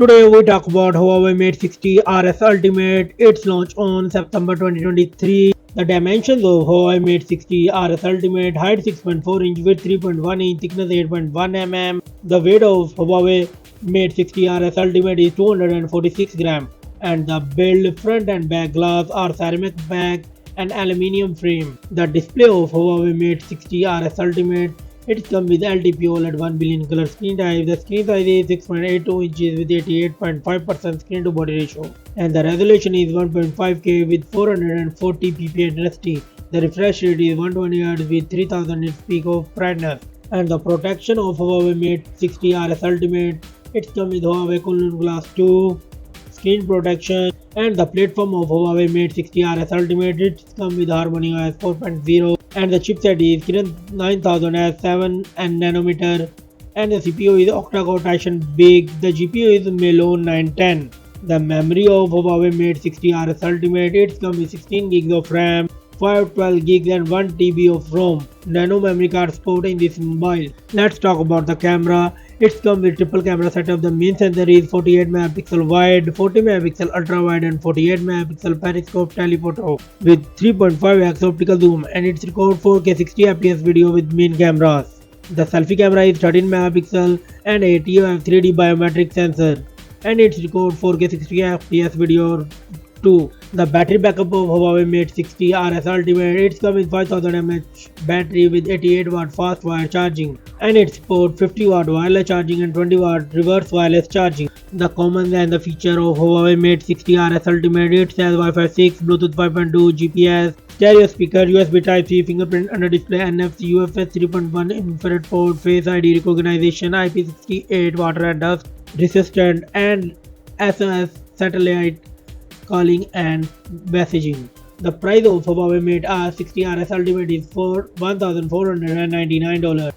Today we talk about Huawei Mate 60 RS Ultimate. Its launch on September 2023. The dimensions of Huawei Mate 60 RS Ultimate: height 6.4 inch, width 3.1 inch, thickness 8.1 mm. The weight of Huawei Mate 60 RS Ultimate is 246 grams, and the build, front and back glass are ceramic back and aluminium frame. The display of Huawei Mate 60 RS Ultimate: it comes with LTP OLED 1 billion color screen type. The screen size is 6.82 inches with 88.5% screen to body ratio, and the resolution is 1.5K with 440 ppi intensity. The refresh rate is 120 Hz with 3000 nits peak of brightness. And the protection of Huawei Mate 60 RS Ultimate: it comes with Huawei Cooling Glass 2 screen protection, and the platform of Huawei Mate 60 RS Ultimate. It comes with Harmony OS 4.0, and the chipset is Kirin 9000 S7 and nanometer, and the CPU is octa-core Titan Big. The GPU is Melo 910. The memory of Huawei Mate 60 RS Ultimate: it comes with 16 gigs of RAM, 512 gigs and 1 TB of ROM. Nano memory card support in this mobile. Let's talk about the camera. It comes with triple camera setup. The main sensor is 48 megapixel wide, 40 megapixel ultra wide and 48 megapixel periscope telephoto with 3.5x optical zoom, and it records 4K 60 fps video with main cameras. The selfie camera is 13 megapixel and a TOF 3D biometric sensor, and it records 4K 60 fps video too. The battery backup of Huawei Mate 60 RS Ultimate: it comes with 5000 mAh battery with 88 watt fast wire charging, and it supports 50 watt wireless charging and 20 watt reverse wireless charging. The common and the feature of Huawei Mate 60 RS Ultimate: it has Wi-Fi 6, Bluetooth 5.2, GPS, stereo speaker, USB Type-C, fingerprint under display, NFC, UFS 3.1 infrared port, Face ID recognition, IP68 water and dust resistant, and SOS satellite calling and messaging. The price of Huawei Mate 60 RS Ultimate is for $1,499.